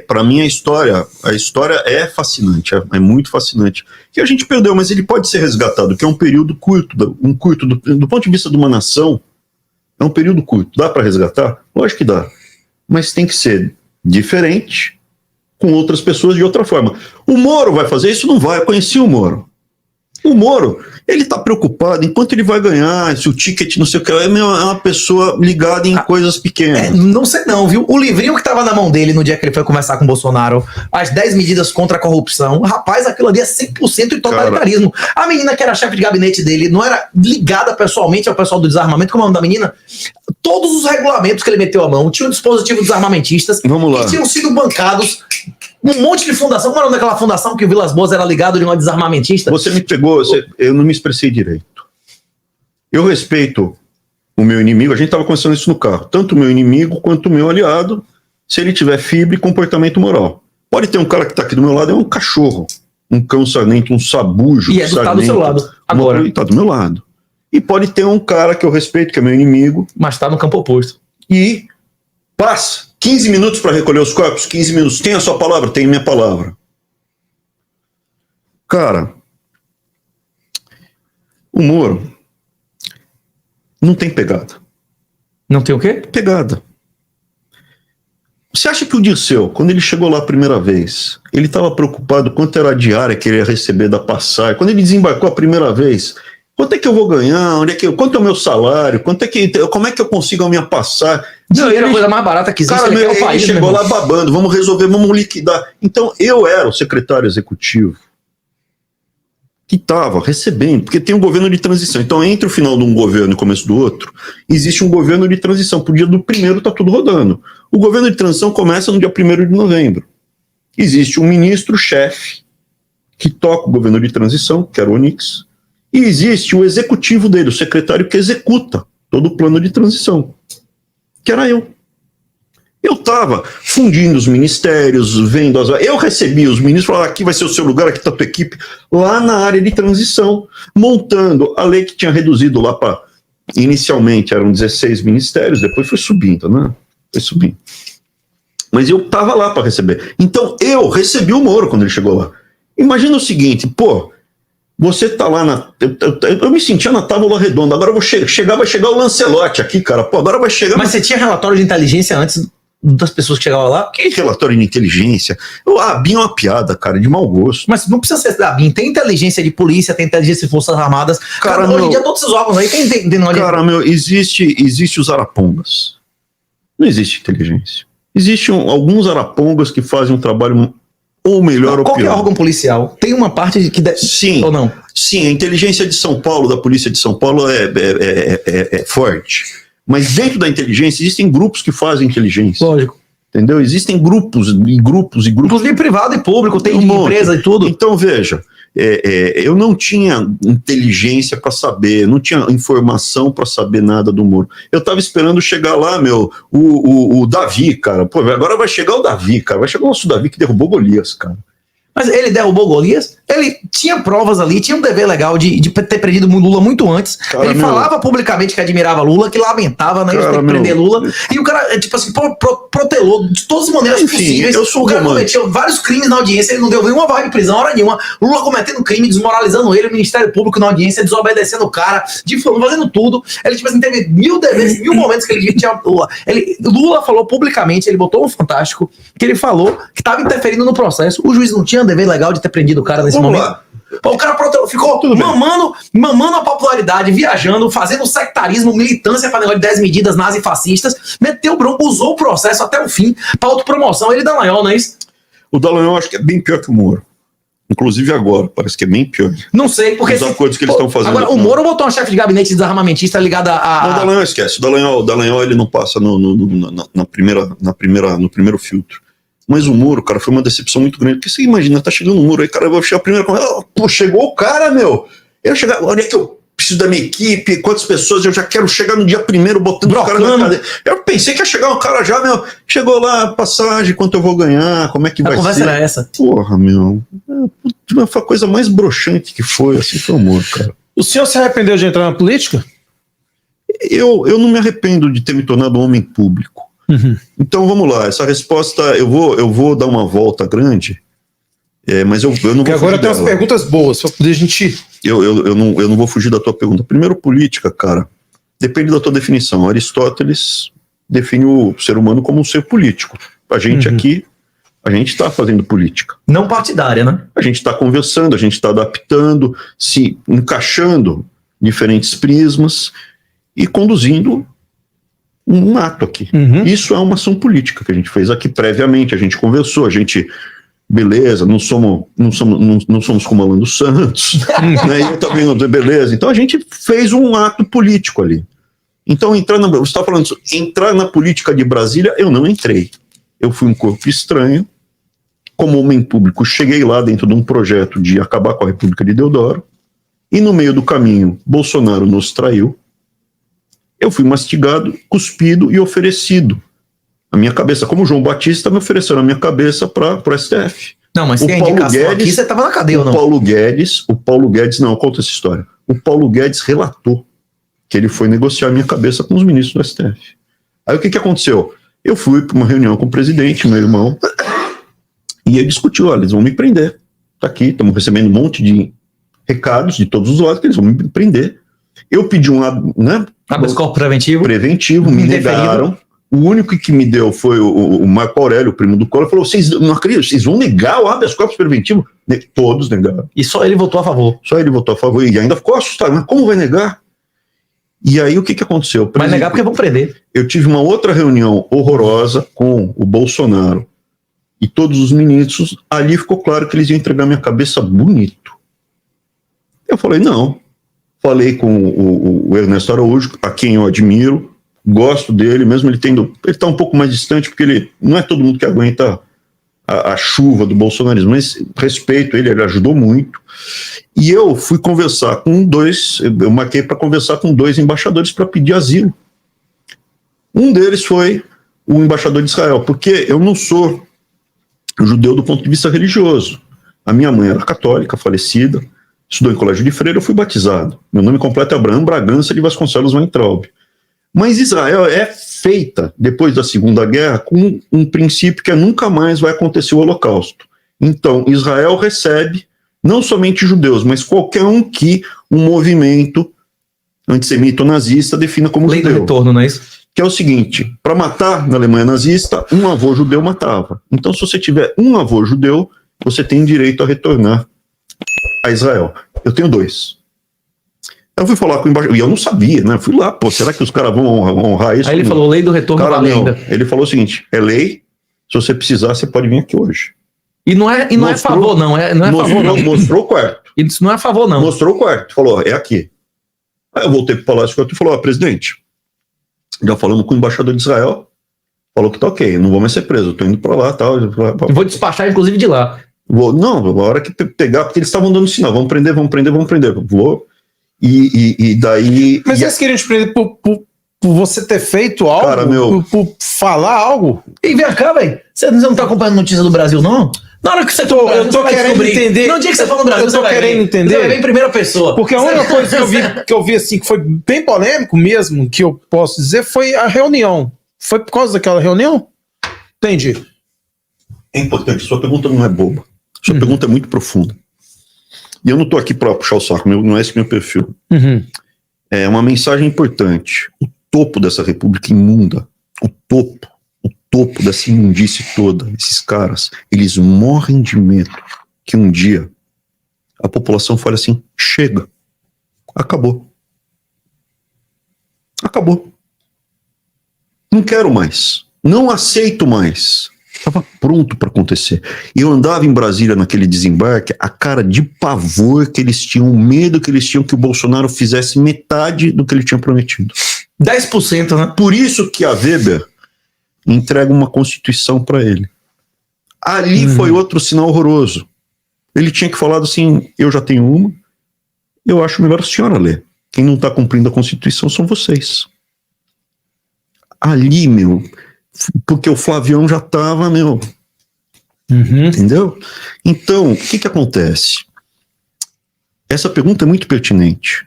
para mim a história é fascinante, é muito fascinante. Que a gente perdeu, mas ele pode ser resgatado, que é um período curto, do ponto de vista de uma nação, é um período curto. Dá para resgatar? Lógico que dá. Mas tem que ser diferente, com outras pessoas de outra forma. O Moro vai fazer isso? Não vai. Eu conheci o Moro. O Moro, ele tá preocupado enquanto ele vai ganhar, se o ticket não sei o que, é uma pessoa ligada em coisas pequenas. Não sei não, viu? O livrinho que tava na mão dele no dia que ele foi conversar com o Bolsonaro, as 10 medidas contra a corrupção, rapaz, aquilo ali é 100% de totalitarismo. A menina que era chefe de gabinete dele não era ligada pessoalmente ao pessoal do desarmamento, como é o nome da menina? Todos os regulamentos que ele meteu a mão tinham dispositivos desarmamentistas. Vamos lá. Que tinham sido bancados um monte de fundação. Como era daquela fundação que o Vilas Boas era ligado de uma desarmamentista? Você me pegou, eu não me expressei direito. Eu respeito o meu inimigo, a gente estava conversando isso no carro, tanto o meu inimigo quanto o meu aliado, se ele tiver fibra e comportamento moral. Pode ter um cara que está aqui do meu lado, é um cachorro, um cão sarnento, um sabujo. E tá do seu lado, agora. Está do meu lado. E pode ter um cara que eu respeito, que é meu inimigo. Mas está no campo oposto. E passa 15 minutos para recolher os corpos, 15 minutos. Tem a sua palavra? Tem a minha palavra. Cara, o Moro não tem pegada. Não tem o quê? Pegada. Você acha que o Dirceu, quando ele chegou lá a primeira vez, ele estava preocupado quanto era a diária que ele ia receber da passagem? Quando ele desembarcou a primeira vez, quanto é que eu vou ganhar? Quanto é o meu salário? Como é que eu consigo a minha passagem? Não, ele é a coisa mais barata que existe. Cara, Ele ele chegou lá babando, vamos resolver, vamos liquidar. Então, eu era o secretário executivo que estava recebendo, porque tem um governo de transição. Então, entre o final de um governo e o começo do outro, existe um governo de transição. Pro dia do primeiro está tudo rodando. O governo de transição começa no dia 1º de novembro. Existe um ministro-chefe que toca o governo de transição, que era o Onix, e existe o executivo dele, o secretário que executa todo o plano de transição, que era eu. Eu estava fundindo os ministérios, vendo eu recebi os ministros, falava, aqui vai ser o seu lugar, aqui está a tua equipe, lá na área de transição, montando a lei que tinha reduzido lá para, inicialmente eram 16 ministérios, depois foi subindo, né? Foi subindo. Mas eu estava lá para receber. Então eu recebi o Moro quando ele chegou lá. Imagina o seguinte, pô, você tá lá eu me sentia na Távola Redonda, agora vai chegar o Lancelotti aqui, cara, pô, agora vai chegar... Mas você tinha relatório de inteligência antes das pessoas que chegavam lá? Que relatório de inteligência? A BIM é uma piada, cara, de mau gosto. Mas não precisa ser da BIM, tem inteligência de polícia, tem inteligência de forças armadas, cara, hoje em dia todos esses órgãos aí tem... Cara, existe os arapongas, não existe inteligência. Existem alguns arapongas que fazem um trabalho... ou melhor ou pior. Qualquer órgão policial tem uma parte que sim, ou não? Sim, a inteligência de São Paulo, da Polícia de São Paulo é forte. Mas dentro da inteligência existem grupos que fazem inteligência. Lógico. Entendeu? Existem grupos e grupos e grupos. Inclusive privado e público, tem de empresa e tudo. Então, veja, eu não tinha inteligência para saber, não tinha informação para saber nada do Moro. Eu estava esperando chegar lá, o Davi, cara. Pô, agora vai chegar o Davi, cara. Vai chegar o nosso Davi que derrubou Golias, cara. Mas ele derrubou Golias, ele tinha provas ali, tinha um dever legal de ter prendido Lula muito antes. Cara, ele falava publicamente que admirava Lula, que lamentava, né, de ter que prender Lula. E o cara, tipo assim, protelou de todas as maneiras possíveis. O cara cometeu vários crimes na audiência, ele não deu nenhuma vaga de prisão, hora nenhuma. Lula cometendo crime, desmoralizando ele, o Ministério Público na audiência, desobedecendo o cara, fazendo tudo. Ele, tipo assim, teve 1000 deveres, 1000 momentos que ele tinha Lula. Lula falou publicamente, ele botou um Fantástico, que ele falou que estava interferindo no processo. O juiz não tinha dever legal de ter prendido o cara nesse momento. Pô, o cara ficou mamando a popularidade, viajando, fazendo sectarismo, militância para negócio de 10 medidas nazifascistas, meteu o bronco, usou o processo até o fim para autopromoção. Ele Dallagnol, não é isso? O Dallagnol acho que é bem pior que o Moro. Inclusive agora, parece que é bem pior. Não sei, porque... Os acordos que eles estão fazendo. Agora, o Moro botou uma chefe de gabinete desarmamentista ligada a... Não, o Dallagnol esquece. O Dallagnol ele não passa no primeiro filtro. Mas o Moro, cara, foi uma decepção muito grande. Porque você imagina, tá chegando o Moro aí, cara, vai chegar a primeira coisa. Pô, chegou o cara, meu. Eu chegar, onde é que eu preciso da minha equipe? Quantas pessoas? Eu já quero chegar no dia 1º botando o cara na cadeia. Eu pensei que ia chegar um cara já, meu. Chegou lá, passagem, quanto eu vou ganhar, como é que vai ser. A conversa era essa. Porra, meu. Foi a coisa mais broxante que foi, assim, foi o Moro, cara. O senhor se arrependeu de entrar na política? Eu não me arrependo de ter me tornado um homem público. Então vamos lá, essa resposta eu vou dar uma volta grande, mas eu não Porque vou agora fugir tem umas dela. perguntas boas, pra poder a gente... Eu não vou fugir da tua pergunta. Primeiro, política, cara, depende da tua definição. Aristóteles define o ser humano como um ser político. A gente aqui, a gente está fazendo política. Não partidária, né? A gente está conversando, a gente está adaptando, se encaixando diferentes prismas e conduzindo um ato aqui. Isso é uma ação política que a gente fez aqui previamente, a gente conversou, a gente... Beleza, não somos como Alan dos Santos, né? Eu também não, beleza. Então a gente fez um ato político ali. Então, você está falando isso, entrar na política de Brasília, eu não entrei. Eu fui um corpo estranho, como homem público, cheguei lá dentro de um projeto de acabar com a República de Deodoro, e no meio do caminho, Bolsonaro nos traiu. Eu fui mastigado, cuspido e oferecido a minha cabeça, como o João Batista me ofereceu a minha cabeça para o STF. Não, mas O tem a Paulo indicação Guedes- aqui, você tava na cadeia ou não? O Paulo Guedes, não, conta essa história. O Paulo Guedes relatou que ele foi negociar a minha cabeça com os ministros do STF. Aí o que aconteceu? Eu fui para uma reunião com o presidente, meu irmão, e ele discutiu, olha, eles vão me prender. Tá aqui, estamos recebendo um monte de recados de todos os lados que eles vão me prender. Eu pedi Habeas corpus preventivo. preventivo, me Indeferido. negaram. O único que me deu foi o Marco Aurélio, o primo do Collor, falou, vocês não acreditam, vocês vão negar o habeas corpus preventivo? Todos negaram. E só ele votou a favor. Só ele votou a favor e ainda ficou assustado. Mas como vai negar? E aí o que aconteceu? Vai negar porque vão prender. Eu tive uma outra reunião horrorosa com o Bolsonaro e todos os ministros. Ali ficou claro que eles iam entregar minha cabeça bonito. Eu falei, não. Falei com o Ernesto Araújo, a quem eu admiro, gosto dele, mesmo ele está um pouco mais distante, porque ele não é todo mundo que aguenta a chuva do bolsonarismo, mas respeito ele ajudou muito. E eu fui conversar com eu marquei para conversar com 2 embaixadores para pedir asilo. Um deles foi o embaixador de Israel, porque eu não sou judeu do ponto de vista religioso. A minha mãe era católica, falecida, estudou em colégio de freira, eu fui batizado. Meu nome completo é Abraham Bragança de Vasconcelos Weintraub. Mas Israel é feita, depois da Segunda Guerra, com um princípio que nunca mais vai acontecer o Holocausto. Então, Israel recebe não somente judeus, mas qualquer um que um movimento antissemita ou nazista defina como Lei do judeu. retorno, não é isso? Que é o seguinte, para matar na Alemanha nazista, um avô judeu matava. Então, se você tiver um avô judeu, você tem direito a retornar a Israel. Eu tenho 2. Eu fui falar com o embaixador, e eu não sabia, né? Fui lá, será que os caras vão honrar isso? Aí ele falou, lei do retorno Cara, vale não. ainda. Ele falou o seguinte, é lei, se você precisar, você pode vir aqui hoje. E não é favor, não. Não é favor, não. Mostrou o quarto. Isso não é favor, não. Mostrou o quarto. Falou, é aqui. Aí eu voltei pro Palácio Quarto e falou, presidente, já falamos com o embaixador de Israel, falou que tá ok, não vou mais ser preso, eu tô indo pra lá, tal. Vou despachar, inclusive, de lá. Não, a hora que pegar, porque eles estavam dando sinal, vamos prender. Vou. E daí... Mas eles queriam te prender por você ter feito algo? Cara, meu... Por falar algo? E vem cá, velho. Você não tá acompanhando notícia do Brasil, não? Na hora que você for no Brasil, eu tô você vai querendo descobrir. entender. No dia que você for no Brasil, Eu tô você vai querendo ver. entender. Você vai ver em primeira pessoa. Porque a única coisa que eu vi assim, que foi bem polêmico mesmo, que eu posso dizer, foi a reunião. Foi por causa daquela reunião? Entendi. É importante, sua pergunta não é boba. Sua pergunta é muito profunda. E eu não estou aqui para puxar o saco, não é esse meu perfil. É uma mensagem importante. O topo dessa república imunda, o topo dessa imundície toda, esses caras, eles morrem de medo que um dia a população fale assim, chega, acabou. Não quero mais, não aceito mais. Estava pronto para acontecer. Eu andava em Brasília naquele desembarque, a cara de pavor que eles tinham, o medo que eles tinham que o Bolsonaro fizesse metade do que ele tinha prometido. 10%, né? Por isso que a Weber entrega uma Constituição para ele. Ali foi outro sinal horroroso. Ele tinha que falar assim, eu já tenho uma, eu acho melhor a senhora ler. Quem não está cumprindo a Constituição são vocês. Ali, porque o Flavião já estava, entendeu? Então, o que acontece? Essa pergunta é muito pertinente.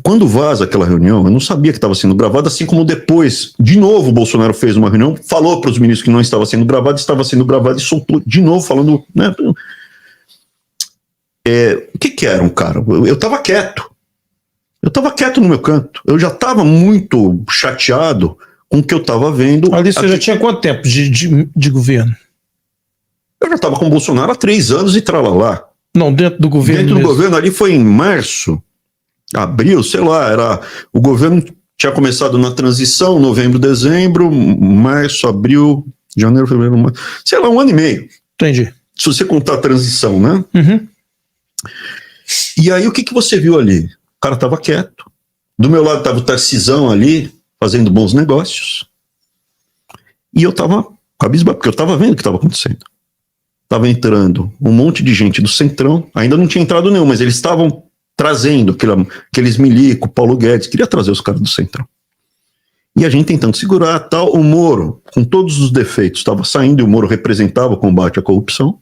Quando vaza aquela reunião, eu não sabia que estava sendo gravada, assim como depois, de novo, o Bolsonaro fez uma reunião, falou para os ministros que não estava sendo gravado e soltou de novo, falando, né? O que era um cara? Eu estava quieto. Eu estava quieto no meu canto. Eu já estava muito chateado com o que eu estava vendo. Ali você já tinha quanto tempo de governo? Eu já estava com o Bolsonaro há 3 anos e tralalá. Não, dentro do governo. Dentro do governo ali foi em março, abril, sei lá, o governo tinha começado na transição, novembro, dezembro, março, abril, janeiro, fevereiro, março, sei lá, 1 ano e meio. Entendi. Se você contar a transição, né? Uhum. E aí o que você viu ali? O cara estava quieto. Do meu lado estava o Tarcisão ali, fazendo bons negócios. E eu estava cabisbaixo, porque eu estava vendo o que estava acontecendo. Estava entrando um monte de gente do Centrão, ainda não tinha entrado nenhum, mas eles estavam trazendo aqueles milico, Paulo Guedes, queria trazer os caras do Centrão. E a gente tentando segurar tal, o Moro, com todos os defeitos, estava saindo, e o Moro representava o combate à corrupção,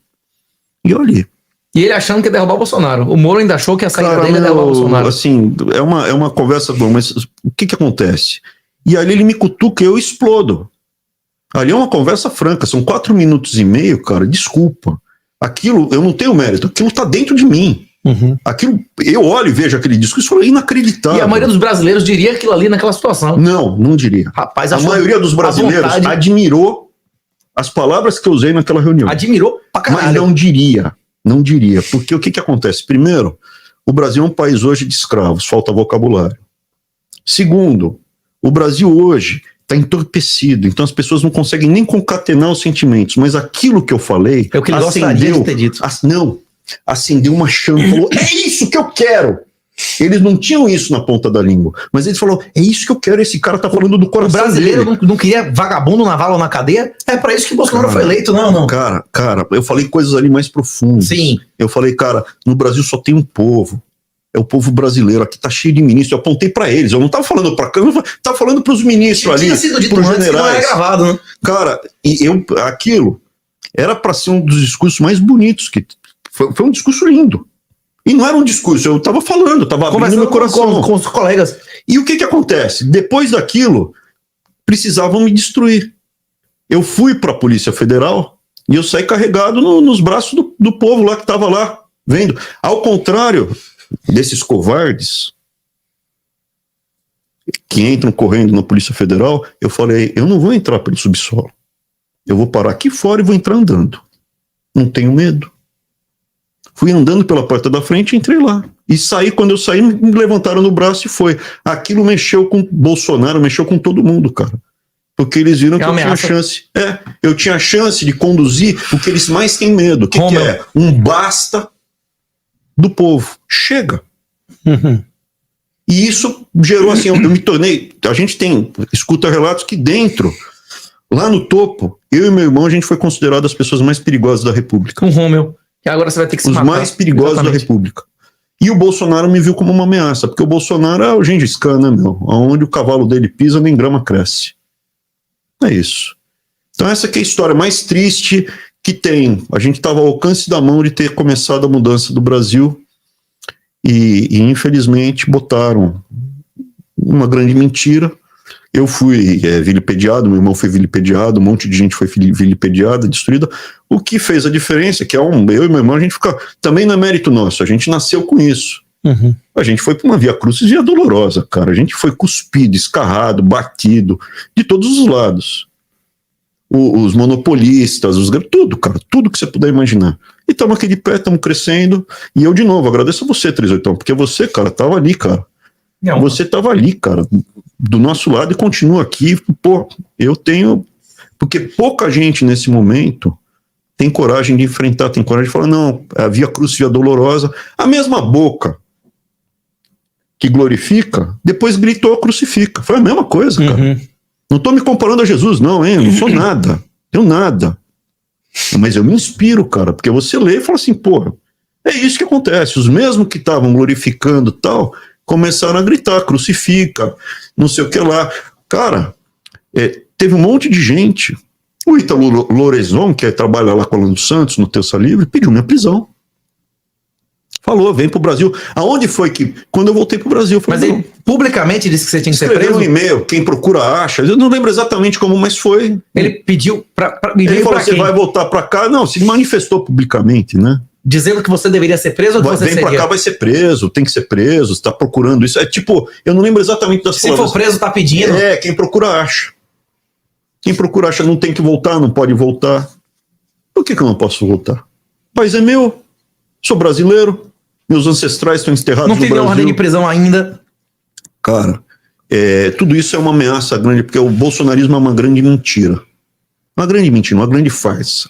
e eu ali. E ele achando que ia derrubar o Bolsonaro. O Moro ainda achou que a saída dele ia derrubar o Bolsonaro. Assim, é uma conversa boa, mas o que acontece? E ali ele me cutuca e eu explodo. Ali é uma conversa franca, são 4 minutos e meio, cara, desculpa. Aquilo, eu não tenho mérito, aquilo tá dentro de mim. Uhum. Aquilo, eu olho e vejo aquele discurso, isso é inacreditável. E a maioria dos brasileiros diria aquilo ali naquela situação. Não diria. Rapaz, a maioria dos brasileiros admirou as palavras que eu usei naquela reunião. Admirou pra caralho. Mas não diria, porque o que acontece? Primeiro, o Brasil é um país hoje de escravos, falta vocabulário. Segundo, o Brasil hoje está entorpecido, então as pessoas não conseguem nem concatenar os sentimentos, mas aquilo que eu falei... É o que ele gostaria de ter dito. Acendeu uma chama, falou, é isso que eu quero! Eles não tinham isso na ponta da língua, mas ele falou, é isso que eu quero, esse cara tá falando do coração dele. O brasileiro não queria vagabundo na vala ou na cadeia? É pra isso que Bolsonaro foi eleito, não. Cara, eu falei coisas ali mais profundas. Sim. Eu falei, cara, no Brasil só tem um povo. É o povo brasileiro, aqui tá cheio de ministros, eu apontei pra eles, eu não tava falando pra câmera, eu tava falando pros ministros ali, tinha sido dito pros antes, generais. não era gravado, né? Cara, aquilo era pra ser um dos discursos mais bonitos, que foi um discurso lindo. E não era um discurso, eu tava falando, tava abrindo meu coração. Com os colegas. E o que acontece? Depois daquilo, precisavam me destruir. Eu fui pra Polícia Federal e eu saí carregado nos braços do povo lá que tava lá, vendo. Ao contrário desses covardes que entram correndo na Polícia Federal, eu falei, eu não vou entrar pelo subsolo. Eu vou parar aqui fora e vou entrar andando. Não tenho medo. Fui andando pela porta da frente e entrei lá. E saí, quando eu saí, me levantaram no braço e foi. Aquilo mexeu com Bolsonaro, mexeu com todo mundo, cara. Porque eles viram que eu tinha chance. Eu tinha chance de conduzir o que eles mais têm medo. O que é? Um basta do povo. Chega. Uhum. E isso gerou assim, eu me tornei... A gente escuta relatos que dentro, lá no topo, eu e meu irmão, a gente foi considerado as pessoas mais perigosas da República. Um Rômeu. E agora você vai ter que se matar. Os mais perigosos da República. E o Bolsonaro me viu como uma ameaça, porque o Bolsonaro é o Gengis Khan, né, meu? Onde o cavalo dele pisa, nem grama cresce. É isso. Então essa que é a história mais triste que tem. A gente estava ao alcance da mão de ter começado a mudança do Brasil e infelizmente botaram uma grande mentira. Eu fui vilipediado, meu irmão foi vilipediado, um monte de gente foi vilipediada, destruída. O que fez a diferença é que eu e meu irmão, a gente fica... Também não é mérito nosso, a gente nasceu com isso. Uhum. A gente foi para uma via crucis via dolorosa, cara. A gente foi cuspido, escarrado, batido, de todos os lados. Os monopolistas, tudo, cara, tudo que você puder imaginar. E estamos aqui de pé, estamos crescendo. E eu, de novo, agradeço a você, 38, porque você, cara, estava ali, cara. Não. Você estava ali, cara, do nosso lado e continua aqui. Pô, eu tenho... Porque pouca gente nesse momento tem coragem de enfrentar, tem coragem de falar, não, a via crucis, via dolorosa. A mesma boca que glorifica, depois gritou, crucifica. Foi a mesma coisa, cara. Uhum. Não estou me comparando a Jesus, não, hein? Eu não sou nada. Eu nada. Mas eu me inspiro, cara, porque você lê e fala assim, pô, é isso que acontece. Os mesmos que estavam glorificando tal, começaram a gritar, crucifica, não sei o que lá. Cara, teve um monte de gente. O Ítalo Lorenzon, que trabalha lá com o Alan dos Santos, no Terça Livre, pediu minha prisão. Falou, vem pro Brasil. Aonde foi que... Quando eu voltei pro Brasil, eu falei, Mas não. ele publicamente disse que você tinha que ser Escreveu preso? um e-mail, quem procura acha. Eu não lembro exatamente como, mas foi. Ele pediu pra Ele e-mail falou, pra você quem? vai voltar pra cá? Não, se manifestou publicamente, né? Dizendo que você deveria ser preso ou que você Vem pra seria? cá, vai ser preso, tem que ser preso, você tá procurando isso. É tipo, eu não lembro exatamente das Se for preso, tá pedindo? É, quem procura acha. Quem procura acha não tem que voltar, não pode voltar. Por que eu não posso voltar? O país é meu, sou brasileiro, meus ancestrais estão enterrados Não no tem Brasil. ordem de prisão ainda. Cara, tudo isso é uma ameaça grande, porque o bolsonarismo é uma grande mentira. Uma grande mentira, uma grande farsa.